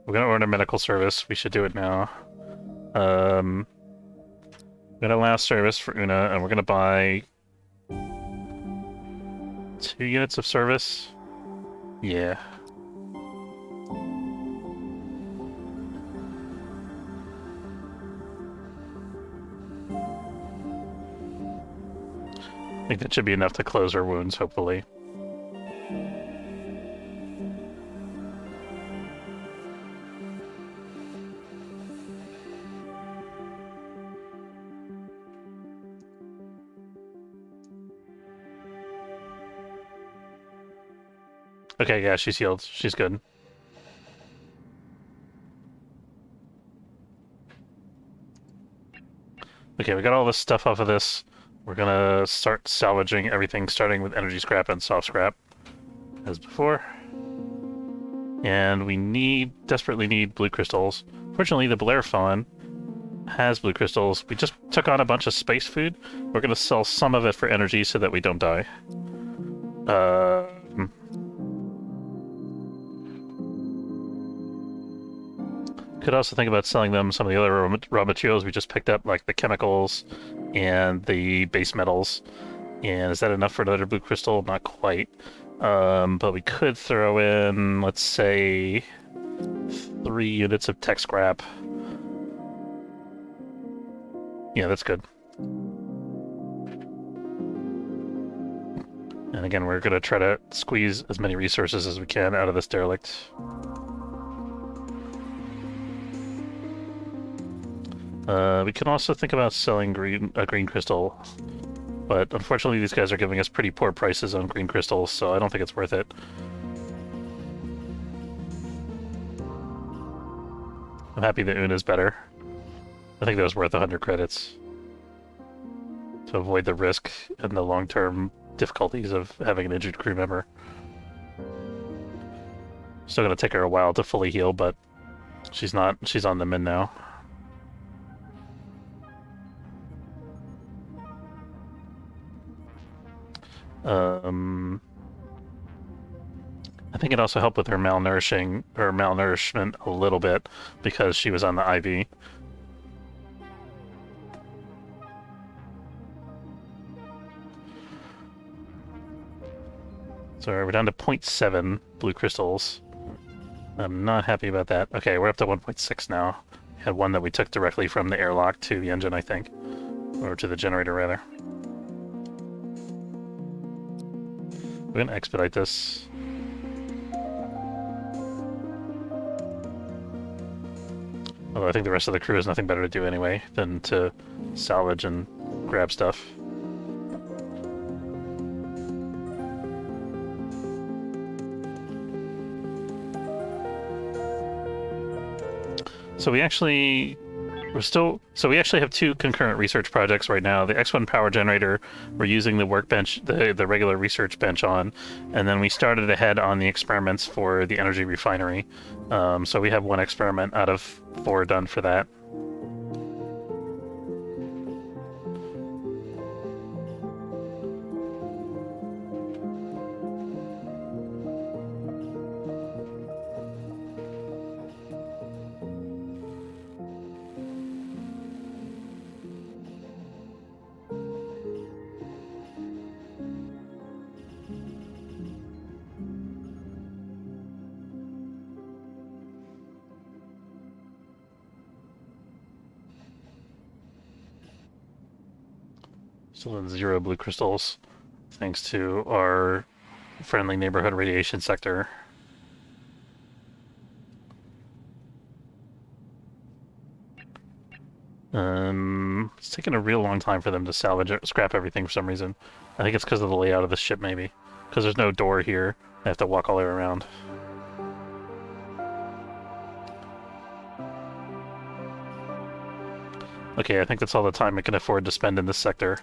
We're gonna order medical service. We should do it now. We're gonna allow service for Una, and we're gonna buy 2 units of service. Yeah. I think that should be enough to close our wounds, hopefully. Okay, yeah, she's healed. She's good. Okay, we got all this stuff off of this. We're gonna start salvaging everything, starting with energy scrap and soft scrap, as before. And we desperately need blue crystals. Fortunately, the Bellerophon has blue crystals. We just took on a bunch of space food. We're gonna sell some of it for energy so that we don't die. Could also think about selling them some of the other raw materials we just picked up, like the chemicals and the base metals. And is that enough for another blue crystal? Not quite. But we could throw in, let's say, 3 units of tech scrap. Yeah, that's good. And again, we're going to try to squeeze as many resources as we can out of this derelict. We can also think about selling a green crystal, but unfortunately these guys are giving us pretty poor prices on green crystals, so I don't think it's worth it. I'm happy that Una's better. I think that was worth 100 credits to avoid the risk and the long-term difficulties of having an injured crew member. Still gonna take her a while to fully heal, but she's on the mend now. I think it also helped with her malnourishment a little bit because she was on the IV. So we're down to 0.7 blue crystals. I'm not happy about that. Okay, we're up to 1.6 now. We had one that we took directly from the airlock to the engine, I think. Or to the generator, rather. We're gonna expedite this. Although I think the rest of the crew has nothing better to do anyway than to salvage and grab stuff. So we actually have 2 concurrent research projects right now. The X1 power generator, we're using the workbench, the regular research bench on, and then we started ahead on the experiments for the energy refinery. So we have 1 experiment out of 4 done for that. Still in 0 blue crystals, thanks to our friendly neighborhood radiation sector. It's taking a real long time for them to scrap everything for some reason. I think it's because of the layout of the ship, maybe. Because there's no door here. I have to walk all the way around. Okay, I think that's all the time I can afford to spend in this sector.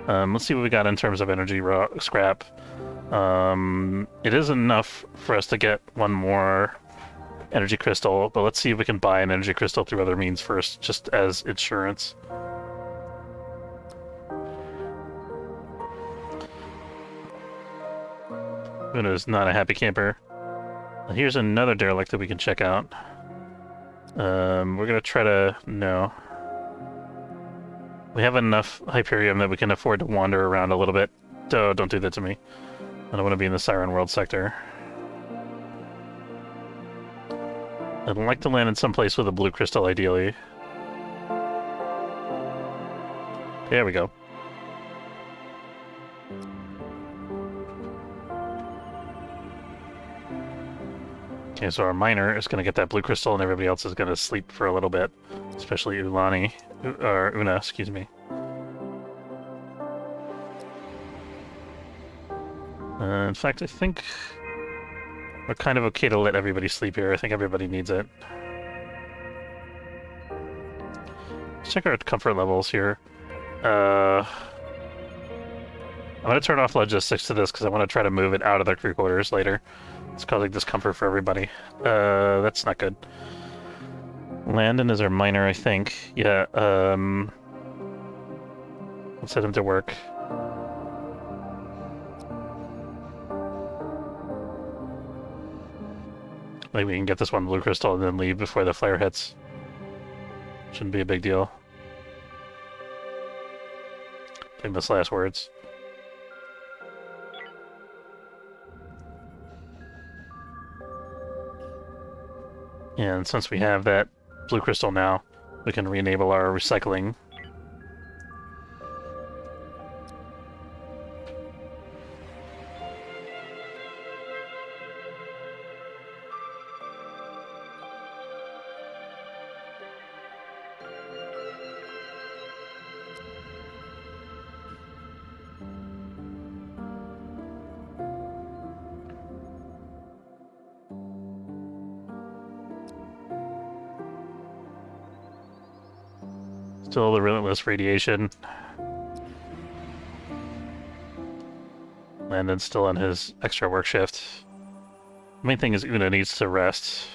Let's see what we got in terms of energy scrap. It is enough for us to get 1 more energy crystal, but let's see if we can buy an energy crystal through other means first, just as insurance. Una's not a happy camper. Here's another derelict that we can check out. We're gonna try to... No. We have enough Hyperium that we can afford to wander around a little bit. Oh, don't do that to me. I don't want to be in the Siren World sector. I'd like to land in some place with a blue crystal, ideally. There we go. Okay, so our miner is going to get that blue crystal and everybody else is going to sleep for a little bit. Especially Una, excuse me. In fact, I think we're kind of okay to let everybody sleep here. I think everybody needs it. Let's check our comfort levels here. I'm going to turn off logistics to this because I want to try to move it out of the crew quarters later. It's causing discomfort for everybody. That's not good. Landon is our miner, I think. Yeah, let's set him to work. Maybe we can get this one blue crystal and then leave before the flare hits. Shouldn't be a big deal. Famous last words. And since we have that blue crystal now, we can re-enable our recycling. Still the relentless radiation. Landon's still on his extra work shift. The main thing is Una needs to rest.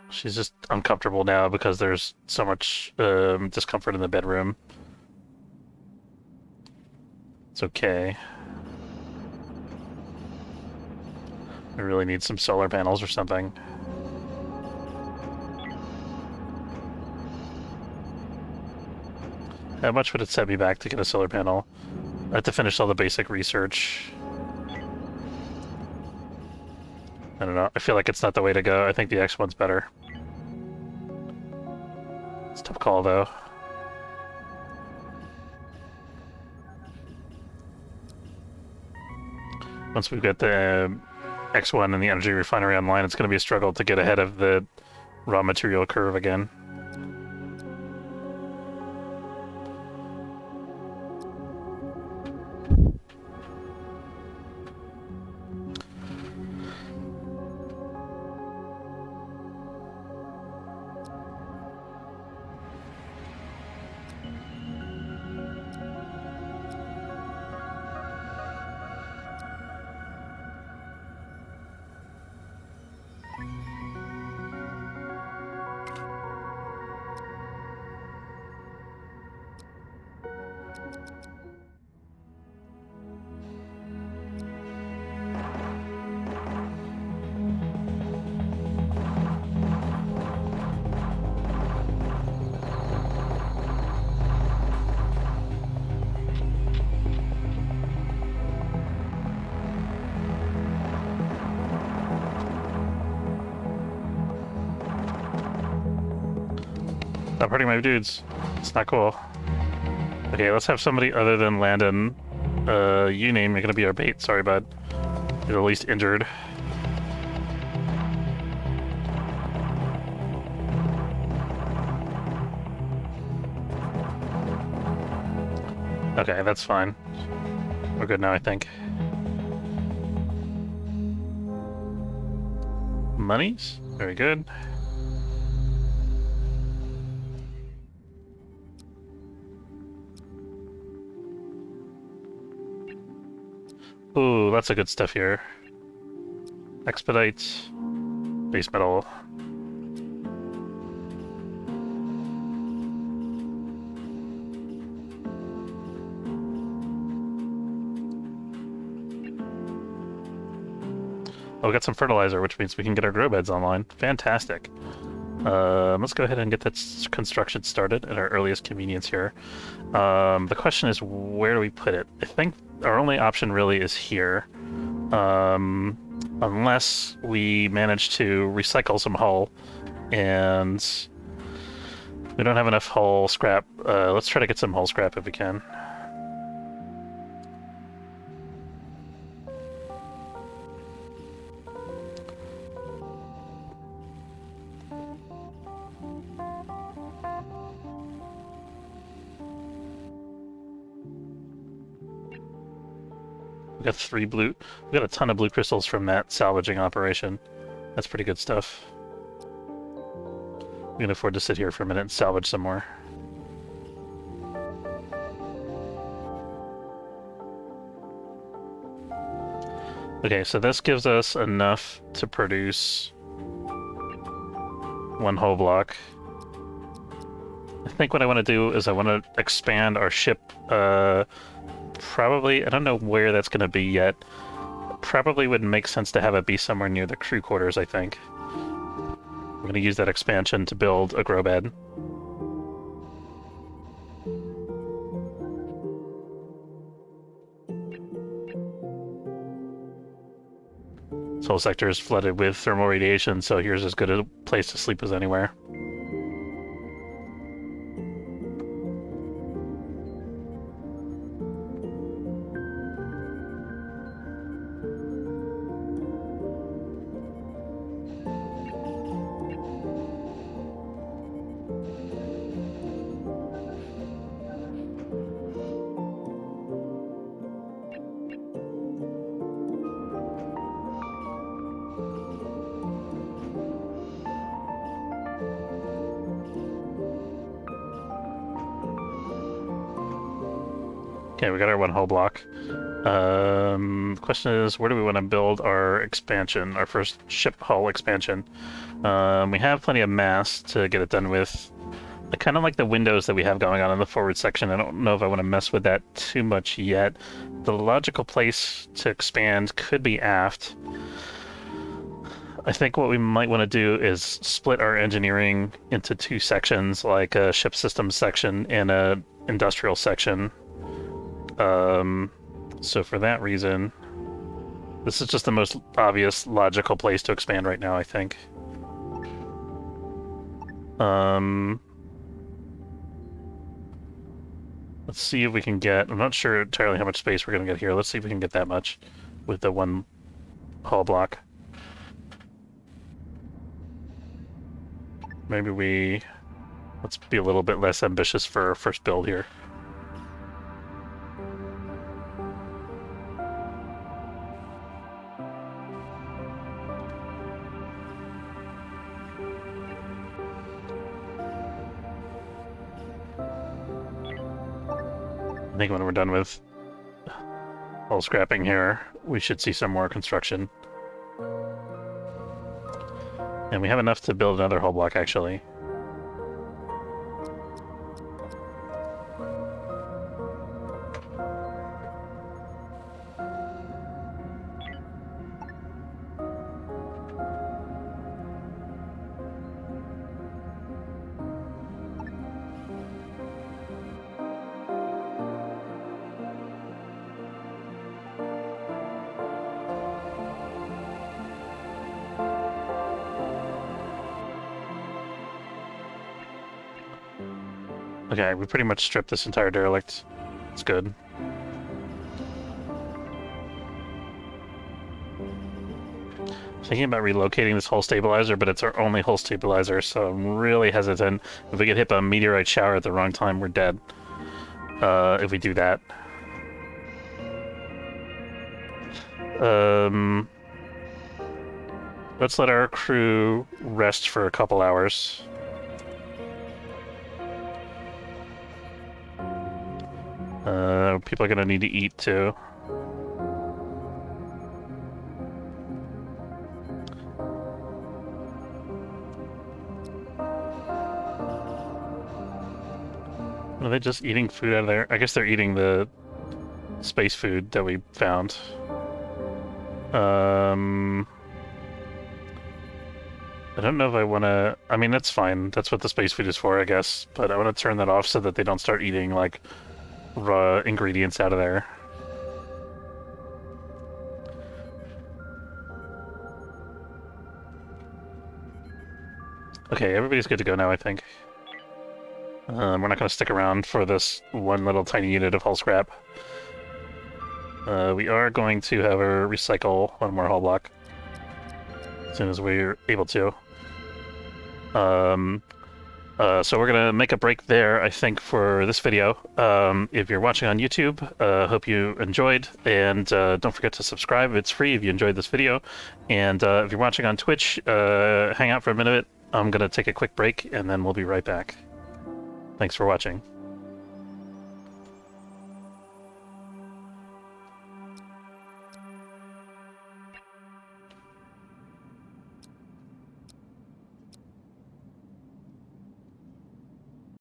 She's just uncomfortable now because there's so much discomfort in the bedroom. It's okay. I really need some solar panels or something. How much would it set me back to get a solar panel? I have to finish all the basic research. I don't know. I feel like it's not the way to go. I think the X one's better. It's a tough call, though. Once we get the X1 and the energy refinery online, it's going to be a struggle to get ahead of the raw material curve again. Stop hurting my dudes. It's not cool. Okay, let's have somebody other than Landon. You name, you're gonna be our bait. Sorry, bud. You're the least injured. Okay, that's fine. We're good now, I think. Monies? Very good. Ooh, lots of good stuff here. Expedite, base metal. Oh, we got some fertilizer, which means we can get our grow beds online. Fantastic. Let's go ahead and get that construction started at our earliest convenience here. The question is, where do we put it? I think our only option really is here. Unless we manage to recycle some hull, and we don't have enough hull scrap. Let's try to get some hull scrap if we can. We got a ton of blue crystals from that salvaging operation. That's pretty good stuff. We can afford to sit here for a minute and salvage some more. Okay, so this gives us enough to produce one whole block. I think what I want to do is I want to expand our ship, probably, I don't know where that's going to be yet. Probably wouldn't make sense to have it be somewhere near the crew quarters, I think. I'm going to use that expansion to build a grow bed. This whole sector is flooded with thermal radiation, so here's as good a place to sleep as anywhere. Okay, we got our one hull block. The question is, where do we want to build our expansion, our first ship hull expansion? We have plenty of mass to get it done with. I kind of like the windows that we have going on in the forward section. I don't know if I want to mess with that too much yet. The logical place to expand could be aft. I think what we might want to do is split our engineering into two sections, like a ship systems section and a industrial section. So for that reason, this is just the most obvious, logical place to expand right now, I think. Let's see if we can get... I'm not sure entirely how much space we're going to get here. Let's see if we can get that much with the one hull block. Maybe we... Let's be a little bit less ambitious for our first build here. I think when we're done with all scrapping here, we should see some more construction. And we have enough to build another hull block, actually. Okay, we pretty much stripped this entire derelict. It's good. Thinking about relocating this hull stabilizer, but it's our only hull stabilizer, so I'm really hesitant. If we get hit by a meteorite shower at the wrong time, we're dead. If we do that. Let's let our crew rest for a couple hours. People are gonna need to eat too. Are they just eating food out of there? I guess they're eating the space food that we found. I don't know if I want to... I mean, that's fine. That's what the space food is for, I guess. But I want to turn that off so that they don't start eating, like, raw ingredients out of there. Okay, everybody's good to go now, I think. We're not going to stick around for this one little tiny unit of hull scrap. We are going to have her recycle one more hull block as soon as we're able to. So we're gonna make a break there, I think, for this video. If you're watching on YouTube, hope you enjoyed, and don't forget to subscribe. It's free if you enjoyed this video. And if you're watching on Twitch, hang out for a minute. I'm gonna take a quick break, and then we'll be right back. Thanks for watching.